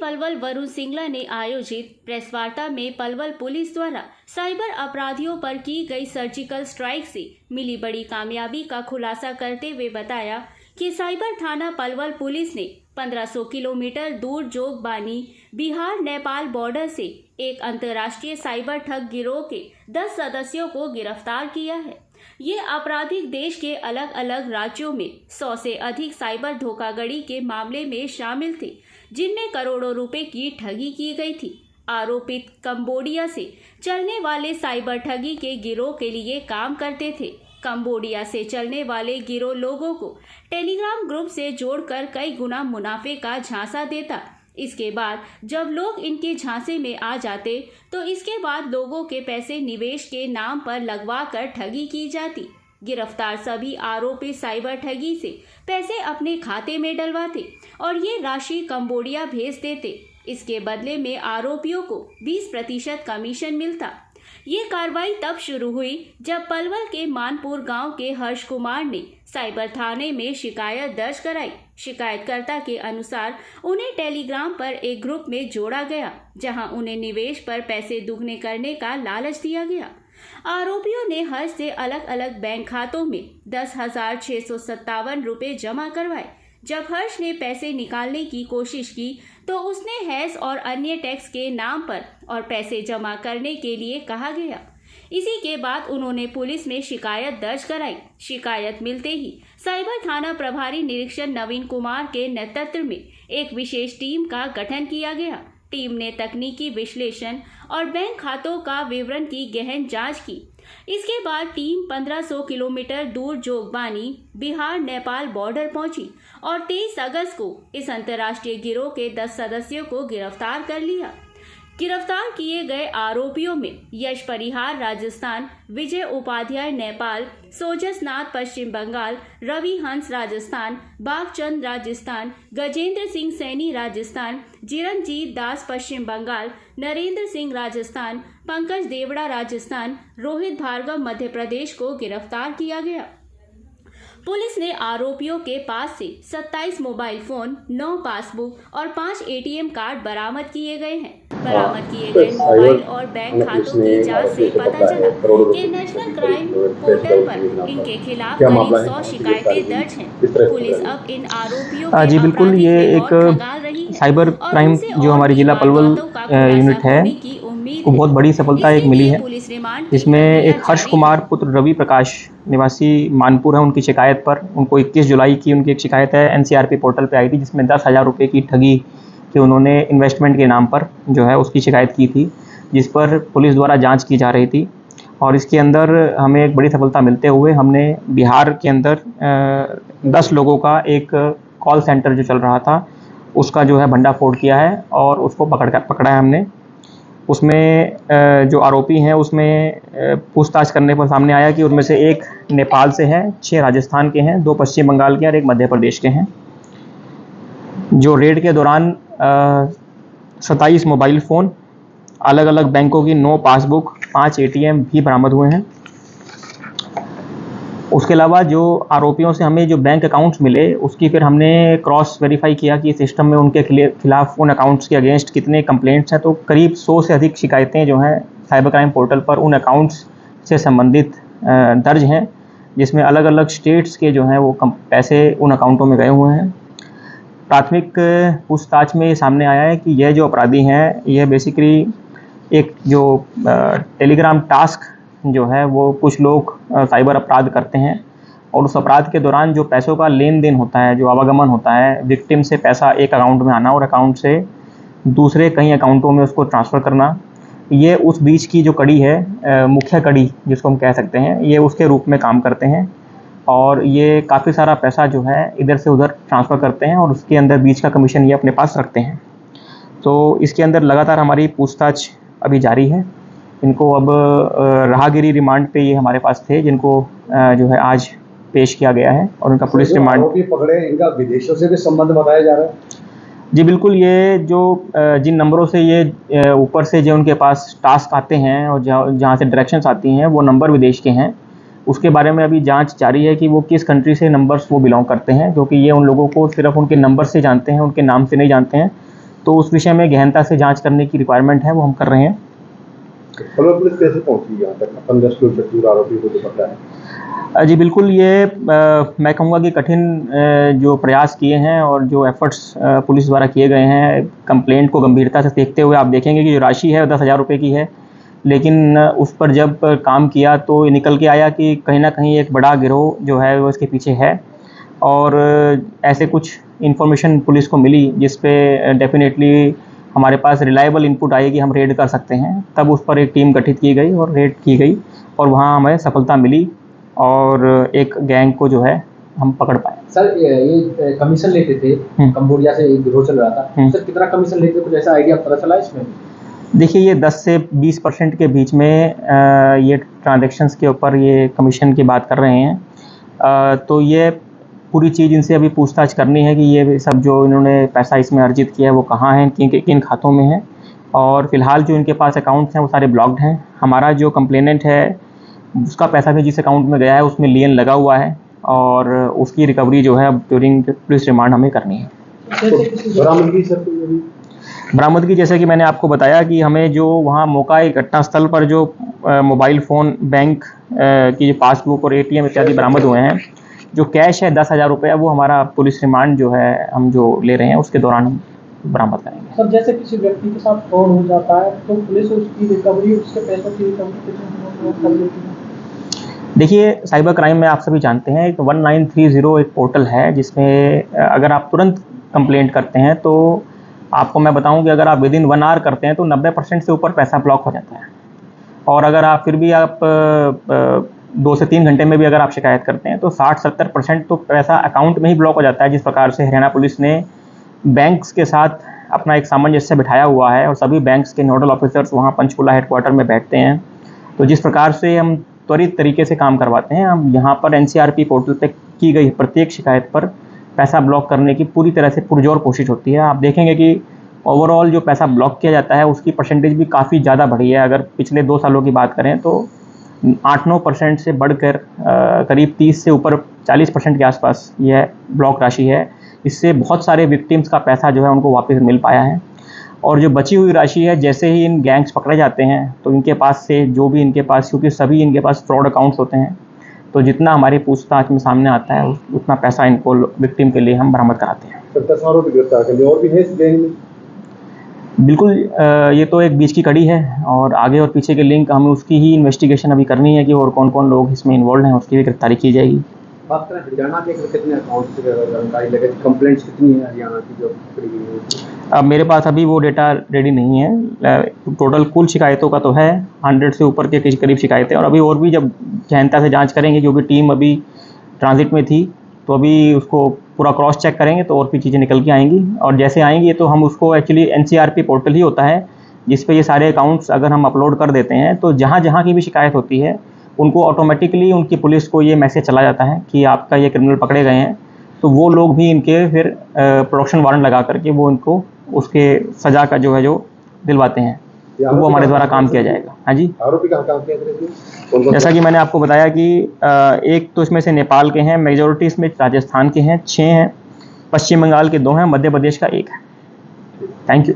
पलवल वरुण सिंगला ने आयोजित प्रेस वार्ता में पलवल पुलिस द्वारा साइबर अपराधियों पर की गई सर्जिकल स्ट्राइक से मिली बड़ी कामयाबी का खुलासा करते हुए बताया कि साइबर थाना पलवल पुलिस ने 1500 किलोमीटर दूर जोगबानी बिहार नेपाल बॉर्डर से एक अंतर्राष्ट्रीय साइबर ठग गिरोह के 10 सदस्यों को गिरफ्तार किया है। ये आपराधिक देश के अलग अलग राज्यों में 100 से अधिक साइबर धोखाधड़ी के मामले में शामिल थे, जिनमें करोड़ों रुपए की ठगी की गई थी। आरोपित कंबोडिया से चलने वाले साइबर ठगी के गिरोह के लिए काम करते थे। कंबोडिया से चलने वाले गिरोह लोगों को टेलीग्राम ग्रुप से जोड़कर कई गुना मुनाफे का झांसा देता। इसके बाद जब लोग इनके झांसे में आ जाते तो इसके बाद लोगों के पैसे निवेश के नाम पर लगवा कर ठगी की जाती। गिरफ्तार सभी आरोपी साइबर ठगी से पैसे अपने खाते में डलवाते और ये राशि कंबोडिया भेज देते। इसके बदले में आरोपियों को 20% कमीशन मिलता। ये कार्रवाई तब शुरू हुई जब पलवल के मानपुर गांव के हर्ष कुमार ने साइबर थाने में शिकायत दर्ज कराई। शिकायतकर्ता के अनुसार उन्हें टेलीग्राम पर एक ग्रुप में जोड़ा गया, जहां उन्हें निवेश पर पैसे दुगने करने का लालच दिया गया। आरोपियों ने हर्ष से अलग अलग बैंक खातों में 10,657 रुपए जमा करवाए। जब हर्ष ने पैसे निकालने की कोशिश की तो उसने हैश और अन्य टैक्स के नाम पर और पैसे जमा करने के लिए कहा गया। इसी के बाद उन्होंने पुलिस में शिकायत दर्ज कराई। शिकायत मिलते ही साइबर थाना प्रभारी निरीक्षक नवीन कुमार के नेतृत्व में एक विशेष टीम का गठन किया गया। टीम ने तकनीकी विश्लेषण और बैंक खातों का विवरण की गहन जांच की। इसके बाद टीम 1500 किलोमीटर दूर जोगबानी बिहार नेपाल बॉर्डर पहुंची और 23 अगस्त को इस अंतर्राष्ट्रीय गिरोह के 10 सदस्यों को गिरफ्तार कर लिया। गिरफ्तार किए गए आरोपियों में यश परिहार राजस्थान, विजय उपाध्याय नेपाल, सोजस नाथ पश्चिम बंगाल, रवि हंस राजस्थान, बागचंद राजस्थान, गजेंद्र सिंह सैनी राजस्थान, चिरंजीत दास पश्चिम बंगाल, नरेंद्र सिंह राजस्थान, पंकज देवड़ा राजस्थान, रोहित भार्गव मध्य प्रदेश को गिरफ्तार किया गया। पुलिस ने आरोपियों के पास से 27 मोबाइल फोन, 9 पासबुक और 5 ATM कार्ड बरामद किए गए हैं। बरामद किए गए मोबाइल और बैंक खातों की जांच से पता चला कि नेशनल क्राइम पोर्टल पर इनके खिलाफ करीब 100 शिकायतें दर्ज हैं। पुलिस अब इन आरोपियों जी बिल्कुल, ये एक साइबर क्राइम जो हमारी जिला पलवल यूनिट है को बहुत बड़ी सफलता एक मिली है। इसमें एक हर्ष कुमार पुत्र रवि प्रकाश निवासी मानपुर है, उनकी शिकायत पर उनको 21 जुलाई की उनकी एक शिकायत है NCRP पोर्टल पे आई थी, जिसमें 10,000 रुपये की ठगी कि उन्होंने इन्वेस्टमेंट के नाम पर जो है उसकी शिकायत की थी, जिस पर पुलिस द्वारा जांच की जा रही थी। और इसके अंदर हमें एक बड़ी सफलता मिलते हुए हमने बिहार के अंदर 10 लोगों का एक कॉल सेंटर जो चल रहा था उसका जो है भंडाफोड़ किया है और उसको पकड़ा है हमने। उसमें जो आरोपी हैं उसमें पूछताछ करने पर सामने आया कि उनमें से एक नेपाल से है, 6 राजस्थान के हैं, 2 पश्चिम बंगाल के और 1 मध्य प्रदेश के हैं। जो रेड के दौरान 27 मोबाइल फ़ोन, अलग अलग बैंकों की 9 पासबुक, 5 ATM भी बरामद हुए हैं। उसके अलावा जो आरोपियों से हमें जो बैंक अकाउंट्स मिले उसकी फिर हमने क्रॉस वेरीफाई किया कि सिस्टम में उनके खिलाफ उन अकाउंट्स के अगेंस्ट कितने कंप्लेंट्स हैं। तो करीब 100 से अधिक शिकायतें जो हैं साइबर क्राइम पोर्टल पर उन अकाउंट्स से संबंधित दर्ज हैं, जिसमें अलग अलग स्टेट्स के जो हैं वो पैसे उन अकाउंटों में गए हुए हैं। प्राथमिक पूछताछ में सामने आया है कि यह जो अपराधी हैं यह बेसिकली एक जो टेलीग्राम टास्क जो है वो कुछ लोग साइबर अपराध करते हैं और उस अपराध के दौरान जो पैसों का लेन देन होता है, जो आवागमन होता है, विक्टिम से पैसा एक अकाउंट में आना और अकाउंट से दूसरे कई अकाउंटों में उसको ट्रांसफ़र करना, ये उस बीच की जो कड़ी है, मुख्य कड़ी जिसको हम कह सकते हैं, ये उसके रूप में काम करते हैं। और ये काफ़ी सारा पैसा जो है इधर से उधर ट्रांसफ़र करते हैं और उसके अंदर बीच का कमीशन ये अपने पास रखते हैं। तो इसके अंदर लगातार हमारी पूछताछ अभी जारी है। इनको अब राहगिरी रिमांड पे ये हमारे पास थे, जिनको जो है आज पेश किया गया है और उनका पुलिस रिमांड पकड़े, इनका विदेशों से भी संबंध बताया जा रहा है। जी बिल्कुल, ये जो जिन नंबरों से ये ऊपर से जो उनके पास टास्क आते हैं और जहाँ से डायरेक्शंस आती हैं वो नंबर विदेश के हैं। उसके बारे में अभी जांच जारी है कि वो किस कंट्री से नंबर्स वो बिलोंग करते हैं, क्योंकि ये उन लोगों को सिर्फ उनके नंबर से जानते हैं, उनके नाम से नहीं जानते हैं। तो उस विषय में गहनता से जांच करने की रिक्वायरमेंट है, वो हम कर रहे हैं। पलवल पुलिस कैसे पहुंची यहाँ तक 15 किलोमीटर दूर आरोपी को जो पता है? जी बिल्कुल, ये मैं कहूँगा कि कठिन जो प्रयास किए हैं और जो एफर्ट्स पुलिस द्वारा किए गए हैं, कंप्लेंट को गंभीरता से देखते हुए आप देखेंगे कि जो राशि है 10,000 रुपये की है, लेकिन उस पर जब काम किया तो ये निकल के आया कि कहीं ना कहीं एक बड़ा गिरोह जो है वो इसके पीछे है। और ऐसे कुछ इन्फॉर्मेशन पुलिस को मिली जिस पे डेफिनेटली हमारे पास रिलायबल इनपुट आई कि हम रेड कर सकते हैं। तब उस पर एक टीम गठित की गई और रेड की गई और वहाँ हमें सफलता मिली और एक गैंग को जो है हम पकड़ पाए। सर ये कमीशन लेते थे, कंबोडिया से एक गिरोह चल रहा था, सर कितना कमीशन लेते थे, कुछ ऐसा आइडिया पता चला इसमें? देखिए, ये 10 से 20% के बीच में ये ट्रांजैक्शंस के ऊपर ये कमीशन की बात कर रहे हैं। तो ये पूरी चीज़ इनसे अभी पूछताछ करनी है कि ये सब जो इन्होंने पैसा इसमें अर्जित किया है वो कहाँ है, किन खातों में है। और फिलहाल जो इनके पास अकाउंट्स हैं वो सारे ब्लॉक्ड हैं। हमारा जो कंप्लेनेंट है उसका पैसा भी जिस अकाउंट में गया है उसमें लियन लगा हुआ है और उसकी रिकवरी जो है अब ड्यूरिंग पुलिस रिमांड हमें करनी है। बरामदगी जैसे कि मैंने आपको बताया कि हमें जो वहाँ मौका घटनास्थल पर जो मोबाइल फ़ोन, बैंक की जो पासबुक और ATM इत्यादि बरामद हुए हैं, जो कैश है 10,000 रुपये, वो हमारा पुलिस रिमांड जो है हम जो ले रहे हैं उसके दौरान हम बरामद करेंगे। सर जैसे किसी व्यक्ति के साथ फ्रॉड हो जाता है तो पुलिस उसकी रिकवरी, उसके पैसों की रिकवरी कितने कर लेती है? देखिए, साइबर क्राइम में आप सभी जानते हैं एक 1930 एक पोर्टल है जिसमें अगर आप तुरंत कंप्लेंट करते हैं तो आपको मैं बताऊं कि अगर आप विदिन 1 आवर करते हैं तो 90% से ऊपर पैसा ब्लॉक हो जाता है। और अगर आप फिर भी आप 2 से 3 घंटे में भी अगर आप शिकायत करते हैं तो 60-70% तो पैसा अकाउंट में ही ब्लॉक हो जाता है। जिस प्रकार से हरियाणा पुलिस ने बैंक्स के साथ अपना एक सामंजस्य बिठाया हुआ है और सभी बैंक्स के नोडल ऑफिसर्स वहाँ पंचकुला हेडक्वार्टर में बैठते हैं, तो जिस प्रकार से हम त्वरित तरीके से काम करवाते हैं, हम यहाँ पर NCRP पोर्टल पे की गई प्रत्येक शिकायत पर पैसा ब्लॉक करने की पूरी तरह से पुरजोर कोशिश होती है। आप देखेंगे कि ओवरऑल जो पैसा ब्लॉक किया जाता है उसकी परसेंटेज भी काफ़ी ज़्यादा बढ़ी है। अगर पिछले 2 सालों की बात करें तो 8-9% से बढ़कर करीब 30 से ऊपर 40% के आसपास यह ब्लॉक राशि है। इससे बहुत सारे विक्टिम्स का पैसा जो है उनको वापस मिल पाया है। और जो बची हुई राशि है, जैसे ही इन गैंग्स पकड़े जाते हैं तो इनके पास से जो भी इनके पास, क्योंकि सभी इनके पास फ्रॉड अकाउंट्स होते हैं, तो जितना हमारी पूछताछ में सामने आता है उतना पैसा इनको विक्टिम के लिए हम बरामद कराते हैं। गिरफ्तार कर लिया और भी है इस गैंग में? बिल्कुल, ये तो एक बीच की कड़ी है और आगे और पीछे के लिंक हमें उसकी ही इन्वेस्टिगेशन अभी करनी है कि और कौन कौन लोग इसमें इन्वॉल्व हैं, उसकी भी गिरफ्तारी की जाएगी। बात करें हरियाणा के कितने अकाउंट्स जानकारी लगे, कंप्लेंट्स कितनी है हरियाणा की जो पकड़ी गई है? अब मेरे पास अभी वो डेटा रेडी नहीं है। टोटल कुल शिकायतों का तो है 100 से ऊपर के करीब शिकायतें, और अभी और भी जब गहनता से जांच करेंगे, क्योंकि टीम अभी ट्रांजिट में थी, तो अभी उसको पूरा क्रॉस चेक करेंगे तो और भी चीज़ें निकल के आएंगी। और जैसे आएंगी तो हम उसको, एक्चुअली NCRP पोर्टल ही होता है जिस पे ये सारे अकाउंट्स अगर हम अपलोड कर देते हैं तो जहाँ जहाँ की भी शिकायत होती है उनको ऑटोमेटिकली उनकी पुलिस को ये मैसेज चला जाता है कि आपका ये क्रिमिनल पकड़े गए हैं। तो वो लोग भी इनके फिर प्रोडक्शन वारंट लगा करके वो इनको उसके सज़ा का जो है जो दिलवाते हैं, तो वो हमारे द्वारा काम किया जाएगा। हाँ जी, आरोपी कहाँ किया करेंगे? जैसा कि मैंने आपको बताया कि एक तो इसमें से नेपाल के हैं, मेजॉरिटी इसमें राजस्थान के हैं 6 हैं, पश्चिम बंगाल के 2 हैं, मध्य प्रदेश का 1 है। Thank you.